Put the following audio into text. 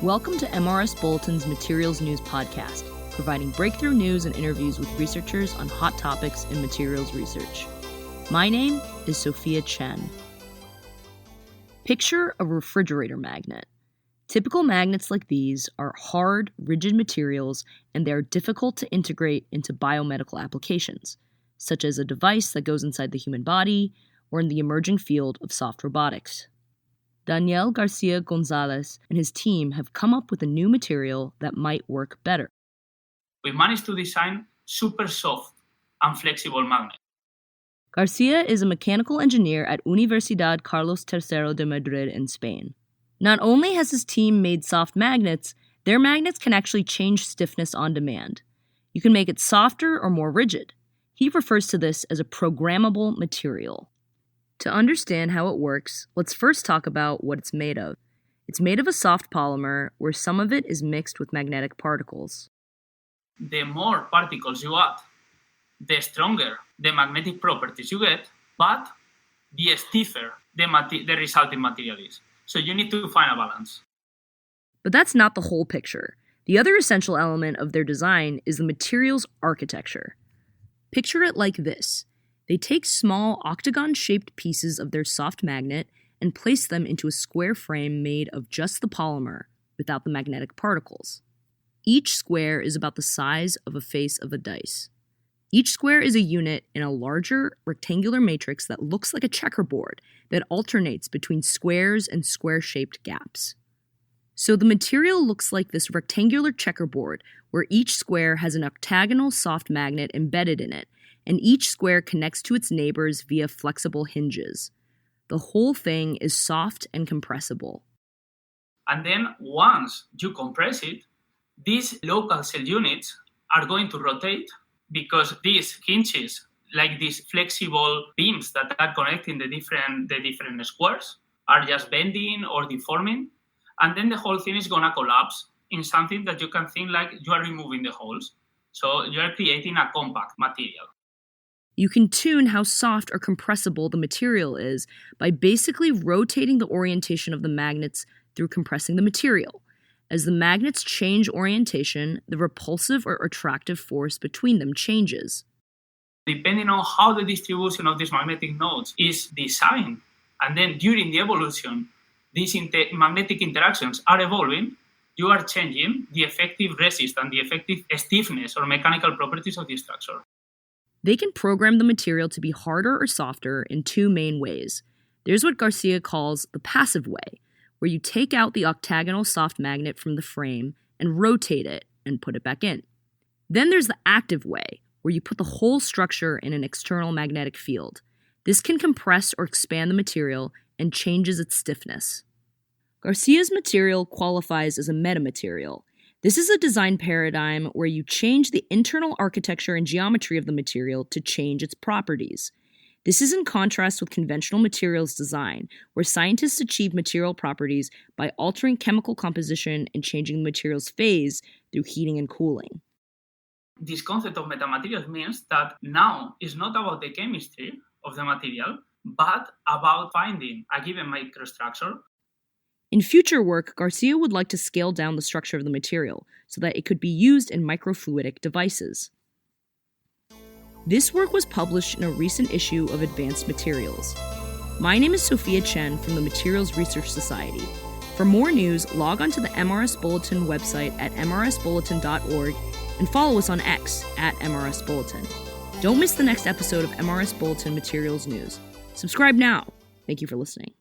Welcome to MRS Bulletin's Materials News Podcast, providing breakthrough news and interviews with researchers on hot topics in materials research. My name is Sophia Chen. Picture a refrigerator magnet. Typical magnets like these are hard, rigid materials, and they are difficult to integrate into biomedical applications, such as a device that goes inside the human body or in the emerging field of soft robotics. Daniel Garcia Gonzalez and his team have come up with a new material that might work better. We managed to design super soft and flexible magnets. Garcia is a mechanical engineer at Universidad Carlos III de Madrid in Spain. Not only has his team made soft magnets, their magnets can actually change stiffness on demand. You can make it softer or more rigid. He refers to this as a programmable material. To understand how it works, let's first talk about what it's made of. It's made of a soft polymer where some of it is mixed with magnetic particles. The more particles you add, the stronger the magnetic properties you get, but the stiffer the resulting material is. So you need to find a balance. But that's not the whole picture. The other essential element of their design is the material's architecture. Picture it like this. They take small octagon-shaped pieces of their soft magnet and place them into a square frame made of just the polymer, without the magnetic particles. Each square is about the size of a face of a dice. Each square is a unit in a larger rectangular matrix that looks like a checkerboard that alternates between squares and square-shaped gaps. So the material looks like this rectangular checkerboard where each square has an octagonal soft magnet embedded in it, and each square connects to its neighbors via flexible hinges. The whole thing is soft and compressible. And then once you compress it, these local cell units are going to rotate because these hinges, like these flexible beams that are connecting the different squares, are just bending or deforming. And then the whole thing is going to collapse in something that you can think like you are removing the holes. So you are creating a compact material. You can tune how soft or compressible the material is by basically rotating the orientation of the magnets through compressing the material. As the magnets change orientation, the repulsive or attractive force between them changes. Depending on how the distribution of these magnetic nodes is designed, and then during the evolution, these magnetic interactions are evolving, you are changing the effective resistance and the effective stiffness or mechanical properties of the structure. They can program the material to be harder or softer in two main ways. There's what Garcia calls the passive way, where you take out the octagonal soft magnet from the frame and rotate it and put it back in. Then there's the active way, where you put the whole structure in an external magnetic field. This can compress or expand the material and changes its stiffness. Garcia's material qualifies as a metamaterial. This is a design paradigm where you change the internal architecture and geometry of the material to change its properties. This is in contrast with conventional materials design, where scientists achieve material properties by altering chemical composition and changing the material's phase through heating and cooling. This concept of metamaterials means that now it's not about the chemistry of the material, but about finding a given microstructure. In future work, Garcia would like to scale down the structure of the material so that it could be used in microfluidic devices. This work was published in a recent issue of Advanced Materials. My name is Sophia Chen from the Materials Research Society. For more news, log on to the MRS Bulletin website at mrsbulletin.org and follow us on X at MRS Bulletin. Don't miss the next episode of MRS Bulletin Materials News. Subscribe now. Thank you for listening.